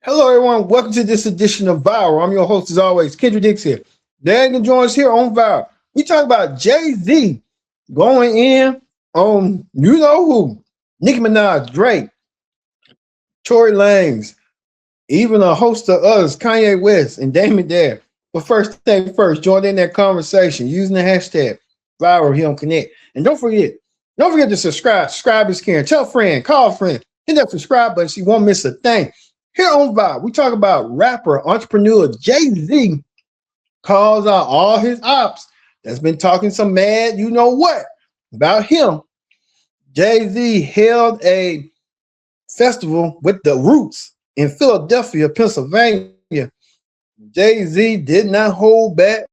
Hello, everyone. Welcome to this edition of Viral. I'm your host, as always, Kendra Dix here. Dan can join us here on Viral. We talk about Jay-Z going in on you know who, Nicki Minaj, Drake, Tory Lanez, even a host of others, Kanye West and Damon Dare. But first thing first, join in that conversation using the hashtag Viral here on Connect. And don't forget to subscribe. Subscribe is caring. Tell a friend, call a friend, hit that subscribe button so you won't miss a thing. Here on Vibe, we talk about rapper, entrepreneur Jay-Z calls out all his ops that's been talking some mad, you know what, about him. Jay-Z held a festival with the Roots in Philadelphia, Pennsylvania. Jay-Z did not hold back.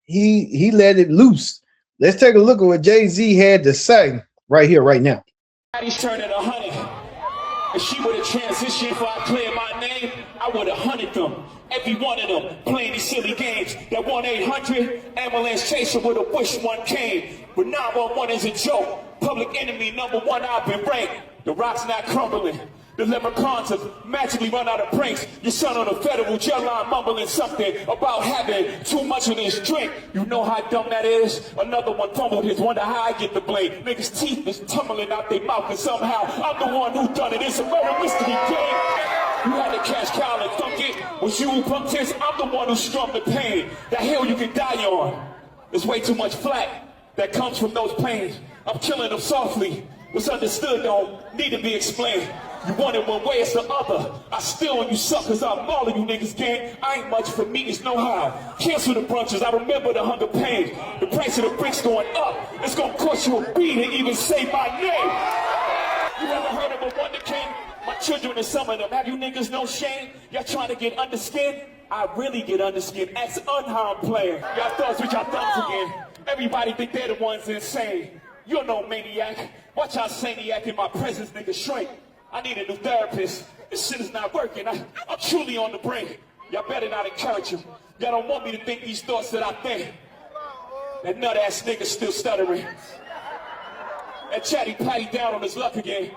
He let it loose. Let's take a look at what Jay-Z had to say right here, right now. He's turning 100. If she would have transitioned before I cleared my name, I would have hunted them. Every one of them playing these silly games. That 1-800 ambulance chaser would have wished one came. But 911 is a joke. Public enemy #1, I've been ranked. The rock's not crumbling. The leprechauns have magically run out of pranks. Your son on a federal jail line mumbling something about having too much of this drink. You know how dumb that is? Another one fumbled his, wonder how I get the blame. Niggas' teeth is tumbling out their mouth, and somehow I'm the one who done it. It's a murder mystery game. You had to catch Kyle and thunk it. Was you who pumped his? I'm the one who strummed the pain. That hill you can die on. There's way too much flack that comes from those pains. I'm killing them softly. What's understood don't need to be explained. You want it one way, it's the other. I still on you suckers, I'm all of you niggas gang. I ain't much for me, it's no how. Cancel the brunches, I remember the hunger pain. The price of the bricks going up. It's gonna cost you a beat to even say my name. You ever heard of a wonder king? My children and some of them, have you niggas no shame? Y'all trying to get under skin? I really get under skin. Ask unharmed player. Y'all thugs with y'all thumbs again. Everybody think they're the ones insane. You're no maniac. Watch how saniac in my presence, nigga, shrink. I need a new therapist. This shit is not working. I'm truly on the brink. Y'all better not encourage him. Y'all don't want me to think these thoughts that I think. That nut ass nigga still stuttering. That chatty patty down on his luck again.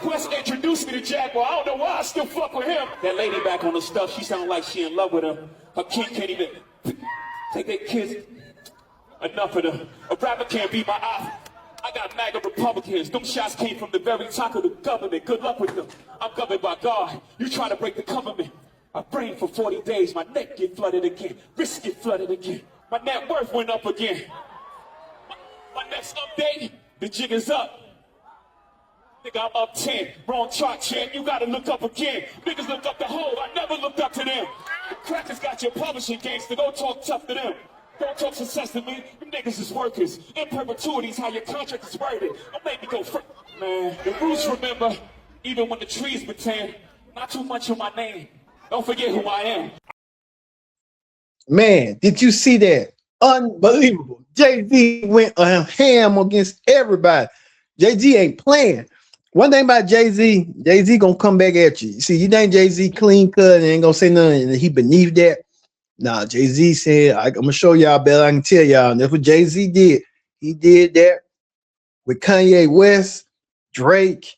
Quest introduced me to Jaguar. I don't know why I still fuck with him. That lady back on the stuff, she sound like she in love with him. Her kid can't even take their kids. Enough of them. A rapper can't be my eye. I got MAGA Republicans. Them shots came from the very top of the government. Good luck with them. I'm governed by God. You trying to break the government. I brain for 40 days. My neck get flooded again. Wrist get flooded again. My net worth went up again. My next update, the jig is up. Nigga, I'm up 10. Wrong chart, champ. You gotta look up again. Niggas look up the hole. I never looked up to them. The crackers got your publishing gangster. Go talk tough to them. Don't talk success to me. Them niggas is workers. In perpetuities, how your contract is worded. Don't make me go man. The roots remember, even when the trees pretend. Not too much of my name. Don't forget who I am. Man, did you see that? Unbelievable. Jay-Z went ham against everybody. Jay-Z ain't playing. One thing about Jay-Z, Jay-Z gonna come back at you. See, you think Jay-Z clean cut and ain't gonna say nothing, and he beneath that. Nah, Jay-Z said, I'm gonna show y'all better. I can tell y'all. And that's what Jay-Z did. He did that with Kanye West, Drake.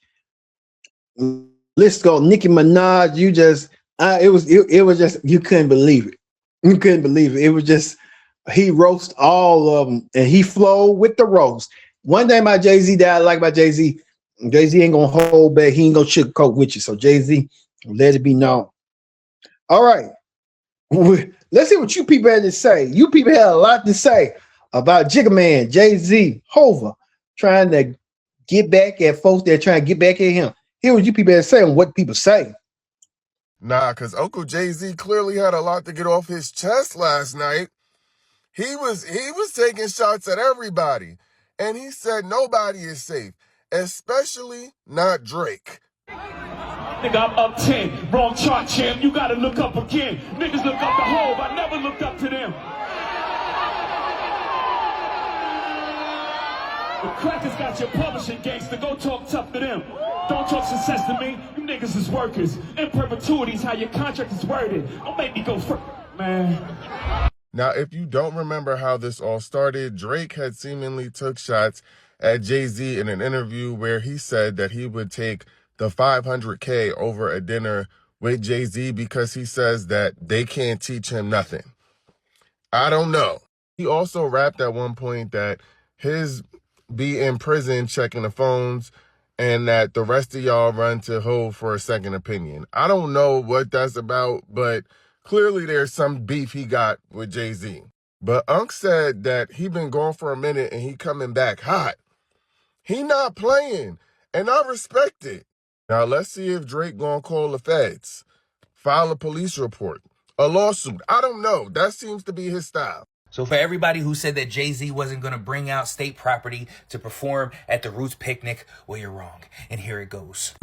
Let's go, Nicki Minaj. It was just you couldn't believe it. You couldn't believe it. It was just he roast all of them and he flowed with the roast. One thing about Jay-Z that I like about Jay-Z, Jay-Z ain't gonna hold back. He ain't gonna sugarcoat with you. So Jay-Z, let it be known. All right. Let's see what you people had to say. You people had a lot to say about Jigga Man, Jay-Z, Hova, trying to get back at folks that are trying to get back at him. Hear what you people had to say on what people say. Nah, because Uncle Jay-Z clearly had a lot to get off his chest last night. He was taking shots at everybody. And he said nobody is safe, especially not Drake. Nigga, I'm up 10. Wrong chart, champ. You gotta look up again. Niggas look up the hole. I never looked up to them. The crackers got your publishing gangster. Go talk tough to them. Don't talk success to me. You niggas is workers. In perpetuities, how your contract is worded. Don't make me go man. Now, if you don't remember how this all started, Drake had seemingly took shots at Jay-Z in an interview where he said that he would take the $500K over a dinner with Jay-Z because he says that they can't teach him nothing. I don't know. He also rapped at one point that his be in prison checking the phones and that the rest of y'all run to Hov for a second opinion. I don't know what that's about, but clearly there's some beef he got with Jay-Z. But Unc said that he been gone for a minute and he coming back hot. He not playing, and I respect it. Now let's see if Drake gonna call the feds, file a police report, a lawsuit. I don't know. That seems to be his style. So for everybody who said that Jay-Z wasn't going to bring out state property to perform at the Roots picnic, well, you're wrong. And here it goes.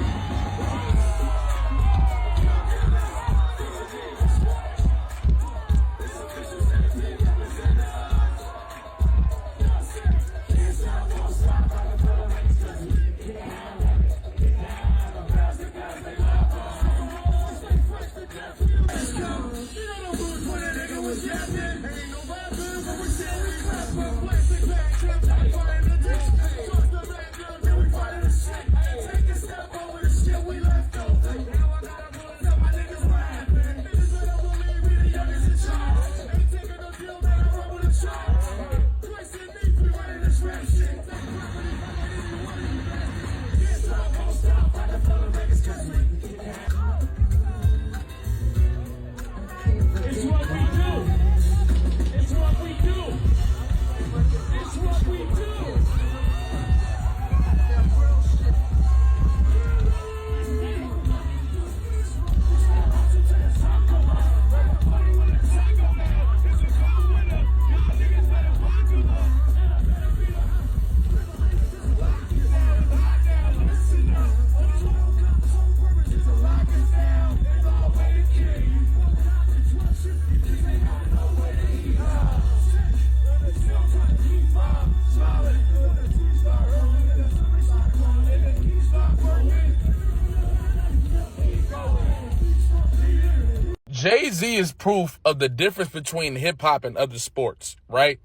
Jay-Z is proof of the difference between hip-hop and other sports, right?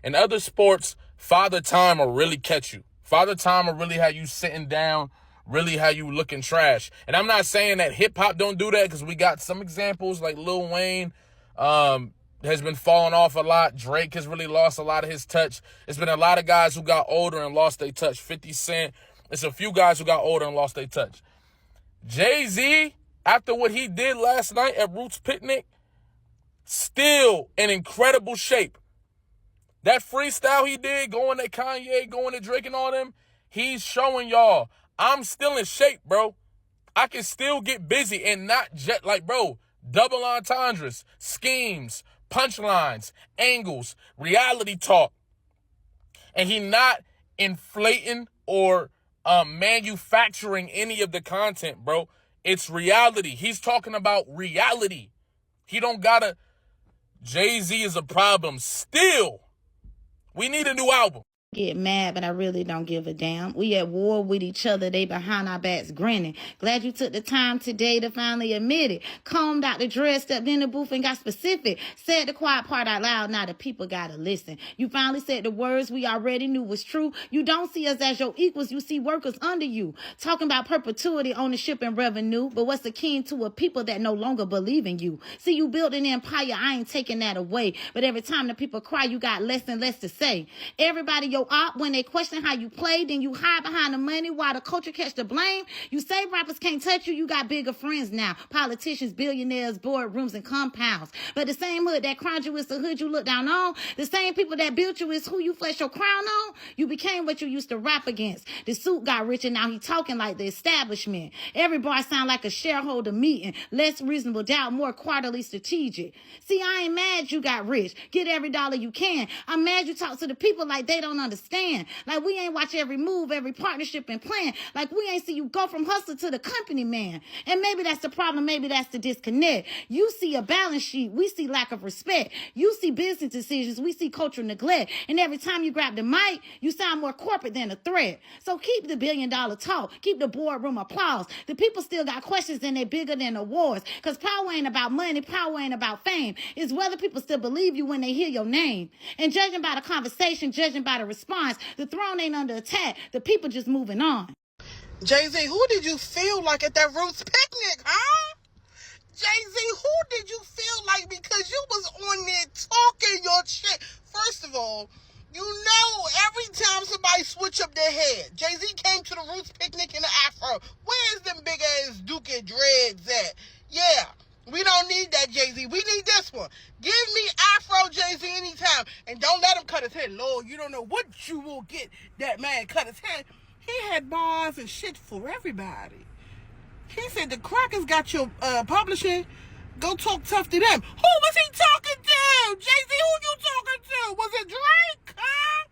In other sports, Father Time will really catch you. Father Time will really have you sitting down, really have you looking trash. And I'm not saying that hip-hop don't do that, because we got some examples like Lil Wayne has been falling off a lot. Drake has really lost a lot of his touch. There's been a lot of guys who got older and lost their touch. 50 Cent, there's a few guys who got older and lost their touch. Jay-Z, after what he did last night at Roots Picnic, still in incredible shape. That freestyle he did, going at Kanye, going at Drake and all them, he's showing y'all, I'm still in shape, bro. I can still get busy and not jet like, bro, double entendres, schemes, punchlines, angles, reality talk. And he not inflating or manufacturing any of the content, bro. It's reality. He's talking about reality. He don't gotta. Jay-Z is a problem. Still, we need a new album. Get mad, but I really don't give a damn. We at war with each other. They behind our backs grinning. Glad you took the time today to finally admit it. Combed out the dread, stepped in the booth and got specific. Said the quiet part out loud. Now the people gotta listen. You finally said the words we already knew was true. You don't see us as your equals. You see workers under you. Talking about perpetuity, ownership, and revenue. But what's akin to a people that no longer believe in you? See, you built an empire. I ain't taking that away. But every time the people cry, you got less and less to say. Everybody, your op, when they question how you play, then you hide behind the money while the culture catch the blame. You say rappers can't touch you, you got bigger friends now. Politicians, billionaires, boardrooms, and compounds. But the same hood that crowned you is the hood you look down on. The same people that built you is who you flex your crown on. You became what you used to rap against. The suit got rich and now he talking like the establishment. Every bar sound like a shareholder meeting. Less reasonable doubt, more quarterly strategic. See, I ain't mad you got rich. Get every dollar you can. I'm mad you talk to the people like they don't understand. Like we ain't watch every move, every partnership and plan. Like we ain't see you go from hustler to the company man. And maybe that's the problem. Maybe that's the disconnect. You see a balance sheet. We see lack of respect. You see business decisions. We see cultural neglect. And every time you grab the mic, you sound more corporate than a threat. So keep the $1 billion talk. Keep the boardroom applause. The people still got questions and they bigger than awards. Because power ain't about money. Power ain't about fame. It's whether people still believe you when they hear your name. And judging by the conversation, judging by the response, the throne ain't under attack. The people just moving on. Jay-Z, who did you feel like at that Roots picnic, huh? Jay-Z, who did you feel like, because you was on there talking your shit? First of all, you know every time somebody switch up their head, Jay-Z came to the Roots picnic in the afro. Where's them big ass Duke dreads at? Yeah, we don't need that Jay-Z. We need this one. Give me afro Jay-Z anytime. And don't let him cut his head. Lord, you don't know what you will get that man cut his head. He had bars and shit for everybody. He said the crackers got your publishing. Go talk tough to them. Who was he talking to? Jay-Z, who you talking to? Was it Drake, huh?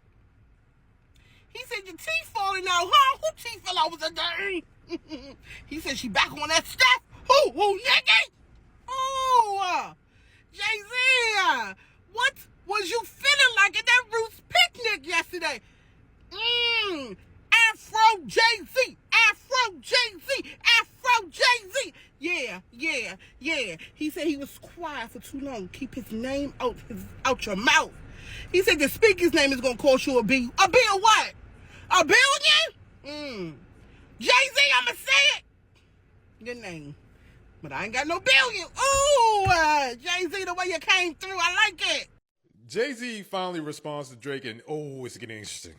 He said your teeth falling out, huh? Who teeth fell out? Was it Drake? He said she back on that stuff. Who, Nicki? Oh, Jay-Z, what was you feeling like at that Roots picnic yesterday? Afro Jay-Z, Afro Jay-Z, Afro Jay-Z. Yeah. He said he was quiet for too long. Keep his name out your mouth. He said the speaker's name is gonna cost you a B. A B of what? A billion? Jay-Z, I'ma say it. Your name. But I ain't got no billion. Ooh, Jay-Z, the way you came through, I like it. Jay-Z finally responds to Drake, and it's getting interesting.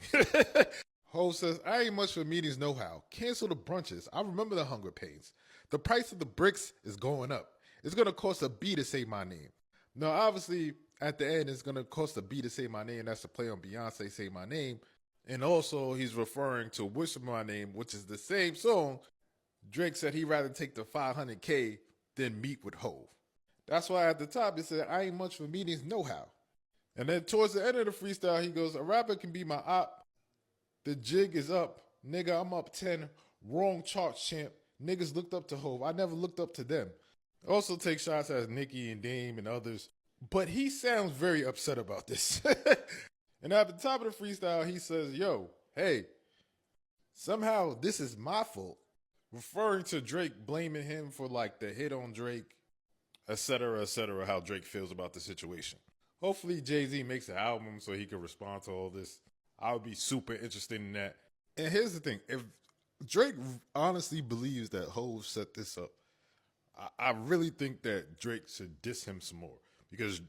Hov says, I ain't much for meetings know-how. Cancel the brunches. I remember the hunger pains. The price of the bricks is going up. It's going to cost a B to say my name. Now, obviously, at the end, it's going to cost a B to say my name. That's a play on Beyonce, Say My Name. And also, he's referring to Wish My Name, which is the same song. Drake said he'd rather take the $500K than meet with Hov. That's why at the top, he said, I ain't much for meetings know-how. And then towards the end of the freestyle, he goes, a rapper can be my op. The jig is up. Nigga, I'm up 10. Wrong charts, champ. Niggas looked up to Hov. I never looked up to them. Also take shots at Nicki and Dame and others. But he sounds very upset about this. And at the top of the freestyle, he says, yo, hey, somehow this is my fault. Referring to Drake, blaming him for like the hit on Drake, etc., how Drake feels about the situation. Hopefully Jay-Z makes an album so he can respond to all this. I would be super interested in that. And here's the thing. If Drake honestly believes that Hov set this up, I really think that Drake should diss him some more. Because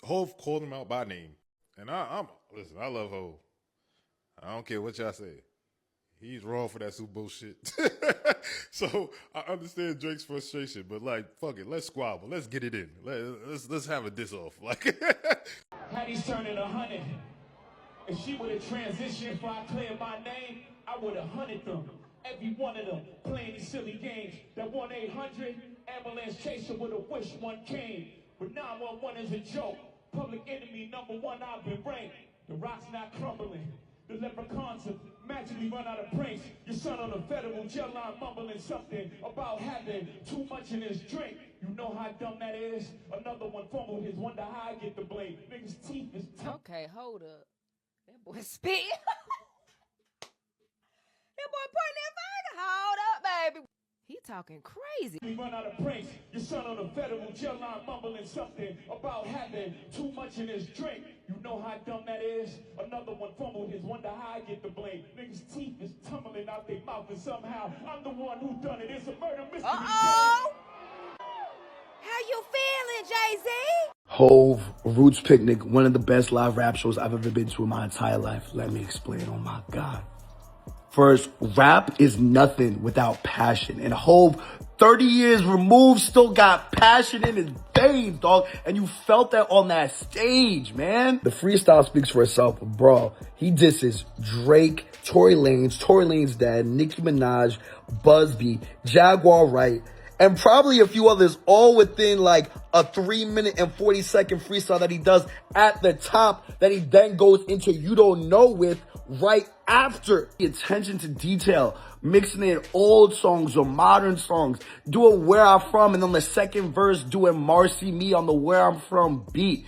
Hov called him out by name. And listen, I love Hov. I don't care what y'all say. He's wrong for that Super Bowl shit. So I understand Drake's frustration, but like, fuck it, let's squabble, let's get it in. Let's have a diss off. Like, Hattie's turning 100. If she would have transitioned before I cleared my name, I would have hunted them. Every one of them playing these silly games. That 1-800 ambulance chaser would have wished one came. But 911 is a joke. Public enemy #1, I've been ranked. The rock's not crumbling. The leprechauns have magically run out of pranks. Your son on the federal jail line mumbling something about having too much in his drink. You know how dumb that is? Another one fumbled his, wonder how I get the blame. Niggas' teeth is tough. Okay, hold up. That boy spit. That boy putting that finger. Hold up, baby. He talking crazy. We run out of pranks. Your son on the federal jail line mumbling something about having too much in his drink. You know how dumb that is? Another one fumbled his, wonder how I get the blame. Niggas' teeth is tumbling out their mouth, and somehow I'm the one who done it. It's a murder mystery. Uh-oh. How you feeling, Jay-Z? Hov, Roots Picnic, one of the best live rap shows I've ever been to in my entire life. Let me explain, oh my God. First, rap is nothing without passion. And Hov, 30 years removed, still got passion in his veins, dog. And you felt that on that stage, man. The freestyle speaks for itself, bro. He disses Drake, Tory Lanez dad, Nicki Minaj, Busby, Jaguar Wright, and probably a few others, all within like a 3-minute and 40-second freestyle that he does at the top, that he then goes into You Don't Know with right after. The attention to detail, mixing in old songs or modern songs, doing Where I'm From, and on the second verse, doing Marcy Me on the Where I'm From beat.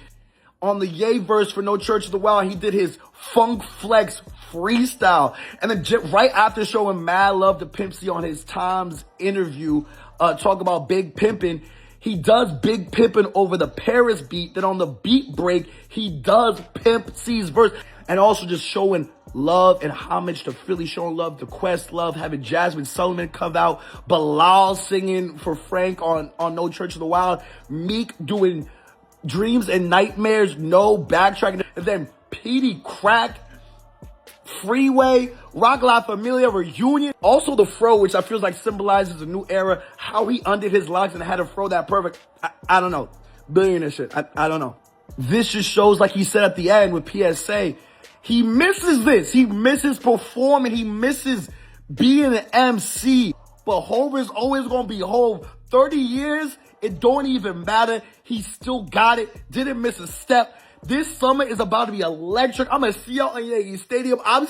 On the Ye verse for No Church of the Wild, he did his Funk Flex freestyle. And then right after showing mad love to Pimp C on his Times interview, talk about Big Pimpin', he does Big Pimpin' over the Paris beat. Then on the beat break, he does Pimp C's verse. And also just showing love and homage to Philly, showing love to Questlove, having Jasmine Sullivan come out, Bilal singing for Frank on No Church of the Wild, Meek doing Dreams and Nightmares, no backtracking, and then Petey Crack, Freeway, Rock La Familia reunion. Also the fro, which I feel like symbolizes a new era, how he undid his locks and had a fro that perfect. I don't know. Billionaire shit. I don't know. This just shows, like he said at the end with PSA, he misses this. He misses performing. He misses being an MC. But Hov is always going to be Hov. 30 years, it don't even matter. He still got it. Didn't miss a step. This summer is about to be electric. I'm going to see y'all in Yankee Stadium. I'm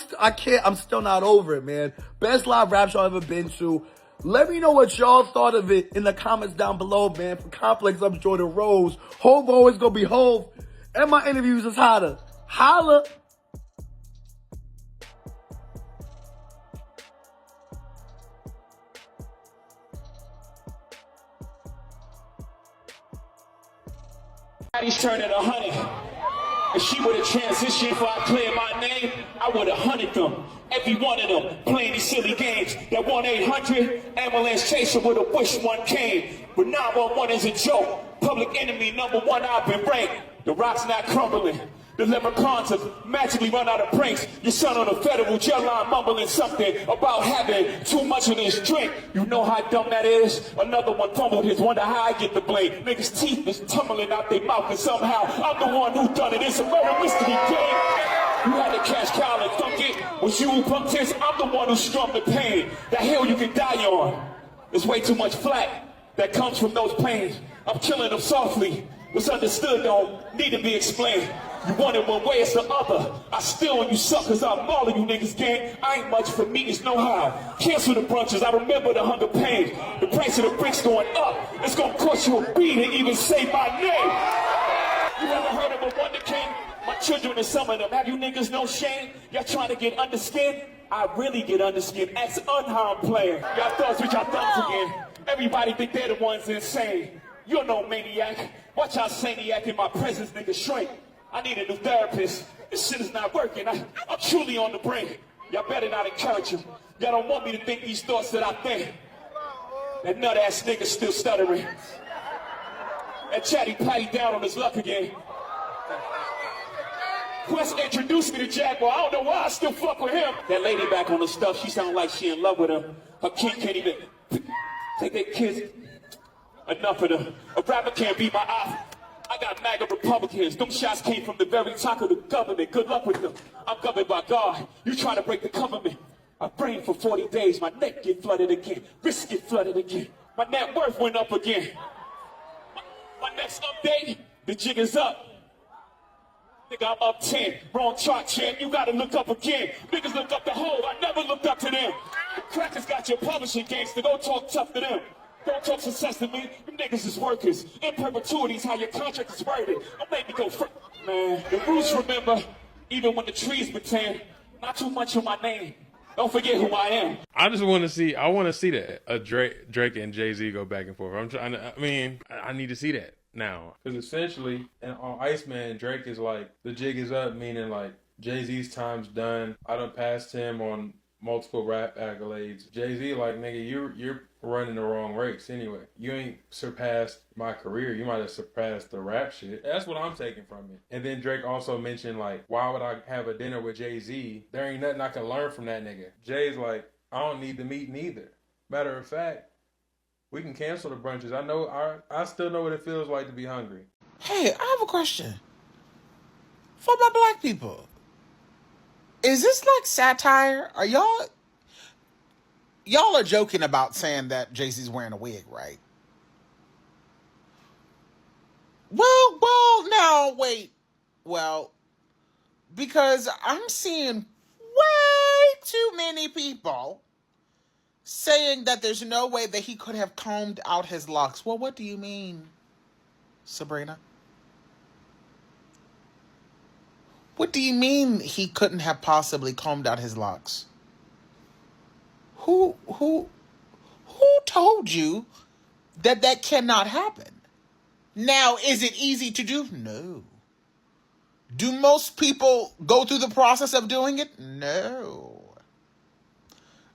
still not over it, man. Best live rap show I've ever been to. Let me know what y'all thought of it in the comments down below, man. For Complex, I'm Jordan Rose. Hov always gonna be Hov. And my interviews is hotter. Holla. Everybody's turning 100. If she would have transitioned before I cleared my name, I would have hunted them. Every one of them playing these silly games. That 1-800 ambulance chaser would have wished one came. But 911 is a joke. Public enemy #1, I've been ranked. The rock's not crumbling. The leprechauns have magically run out of pranks. Your son on a federal jail line mumbling something about having too much of this drink. You know how dumb that is? Another one fumbled his, wonder how I get the blame. Niggas' teeth is tumbling out their mouth and somehow I'm the one who done it. It's a murder mystery game. You had to catch callout, thunk it. Was you who pumped this? I'm the one who strummed the pain. That hill you can die on. There's way too much flack that comes from those pains. I'm killing them softly. What's understood don't need to be explained. You want it one way, it's the other. I steal when you suck, cause I'm all of you niggas gang. I ain't much for me, it's no how. Cancel the brunches, I remember the hunger pain. The price of the bricks going up. It's gonna cost you a beat to even say my name. You ever heard of a wonder king? My children and some of them, have you niggas no shame? Y'all trying to get under skin? I really get under skin. Ask unharmed player. Y'all thugs with y'all thumbs again. Everybody think they're the ones insane. You're no maniac. Watch how saniac in my presence, nigga, shrink. I need a new therapist. This shit is not working. I'm truly on the brink. Y'all better not encourage him. Y'all don't want me to think these thoughts that I think. That nut ass nigga still stuttering. That chatty patty down on his luck again. Quest introduced me to Jaguar. I don't know why I still fuck with him. That lady back on the stuff, she sound like she in love with him. Her kid can't even take their kids. Enough of them. A rapper can't beat my eye. I got MAGA Republicans. Them shots came from the very top of the government. Good luck with them. I'm governed by God. You trying to break the government. I prayed for 40 days. My neck get flooded again. Wrist get flooded again. My net worth went up again. My next update, the jig is up. Nigga, I'm up 10. Wrong chart, champ. You gotta look up again. Niggas look up the hole. I never looked up to them. The crackers got your publishing gangster. Go talk tough to them. Don't talk success to me. Them niggas is workers. In perpetuity is how your contract is worded. Don't make me go man. The roots remember, even when the trees pretend. Not too much of my name. Don't forget who I am. I just want to see. I want to see that Drake and Jay-Z go back and forth. I'm trying to. I mean, I need to see that now because essentially, and on Iceman, Drake is like the jig is up, meaning like Jay-Z's time's done. I done passed him on multiple rap accolades. Jay-Z like nigga, you're running the wrong race anyway. You ain't surpassed my career. You might have surpassed the rap shit. That's what I'm taking from it. And then Drake also mentioned like, why would I have a dinner with Jay-Z? There ain't nothing I can learn from that nigga. Jay's like, I don't need the meat neither. Matter of fact, we can cancel the brunches. I still know what it feels like to be hungry. Hey, I have a question. For my black people, is this like satire? Are y'all are joking about saying that Jay-Z's wearing a wig, right? Well, no, wait. Well, because I'm seeing way too many people saying that there's no way that he could have combed out his locks. Well, what do you mean, Sabrina? What do you mean he couldn't have possibly combed out his locks? Who told you that cannot happen? Now, is it easy to do? No. Do most people go through the process of doing it? No.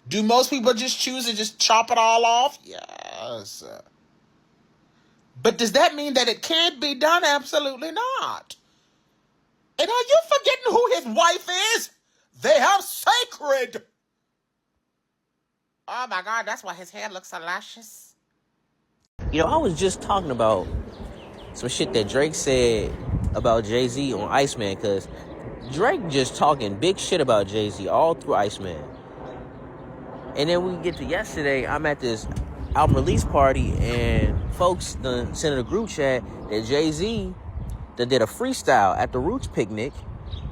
Do most people just choose to just chop it all off? Yes. But does that mean that it can't be done? Absolutely not. And are you forgetting who his wife is? They are sacred. Oh my God, that's why his hair looks so luscious. You know, I was just talking about some shit that Drake said about Jay-Z on Iceman, because Drake just talking big shit about Jay-Z all through Iceman. And then we get to yesterday, I'm at this album release party, and folks done sent in a group chat that Jay-Z done did a freestyle at the Roots picnic,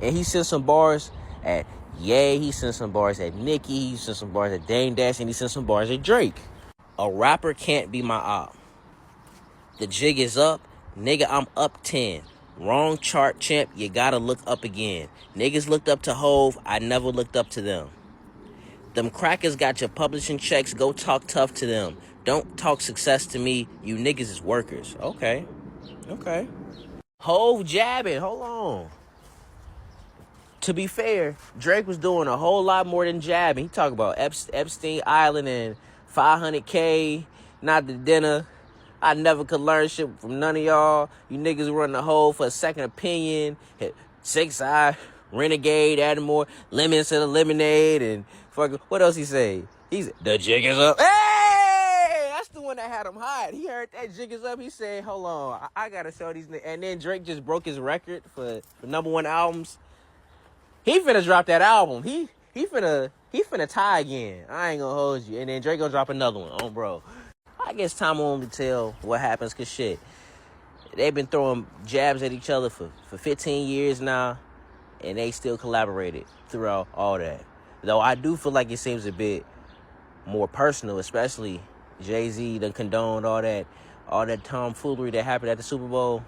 and he sent some bars at Ye, he sent some bars at Nicki, he sent some bars at Dame Dash, and he sent some bars at Drake. A rapper can't be my op. The jig is up, nigga, I'm up 10. Wrong chart, champ, you gotta look up again. Niggas looked up to Hove, I never looked up to them. Them crackers got your publishing checks, go talk tough to them. Don't talk success to me, you niggas is workers. Okay. Hove jabbing, hold on. To be fair, Drake was doing a whole lot more than jabbing. He talked about Epstein Island and 500K, not the dinner. I never could learn shit from none of y'all. You niggas run the hole for a second opinion. 6ix9ine, Renegade, adding more lemons to the lemonade, and fucking, what else he say? He's the jig is up. Hey! That's the one that had him hot. He heard that jig is up. He said, hold on, I gotta show these niggas. And then Drake just broke his record for #1 albums. He finna drop that album. He finna tie again. I ain't gonna hold you. And then Drake gonna drop another one on bro. I guess time on to tell what happens, cause shit, they've been throwing jabs at each other for 15 years now, and they still collaborated throughout all that. Though I do feel like it seems a bit more personal, especially Jay-Z done condoned all that tomfoolery that happened at the Super Bowl.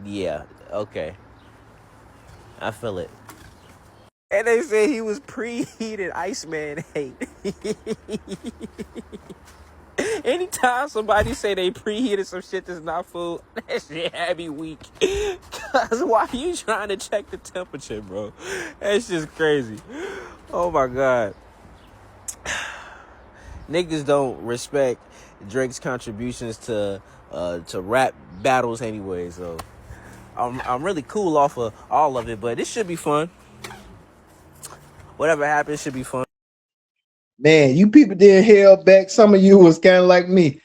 Yeah, okay. I feel it. And they said he was preheated Iceman hate. Anytime somebody say they preheated some shit that's not food, that shit had me weak. Cause why are you trying to check the temperature, bro? That's just crazy. Oh my God. Niggas don't respect Drake's contributions to rap battles anyway, so I'm really cool off of all of it, but this should be fun. Whatever happens should be fun. Man, you people did held back. Some of you was kind of like me,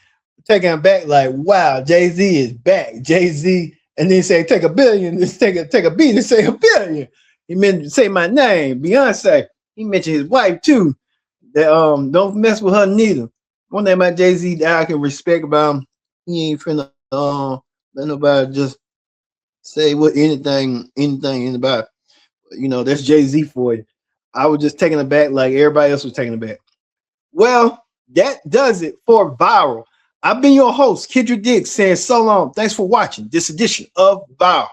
taking back like, wow, Jay-Z is back. Jay-Z, and then say take a billion, just take a beat and say a billion. He meant to say my name, Beyonce. He mentioned his wife too. That don't mess with her neither. One thing about Jay-Z that I can respect about him, he ain't finna let nobody just say what anything about. You know, that's Jay-Z for you. I was just taking it back like everybody else was taking it back. Well, that does it for Viral. I've been your host, Kendrick Dix, saying so long. Thanks for watching this edition of Viral.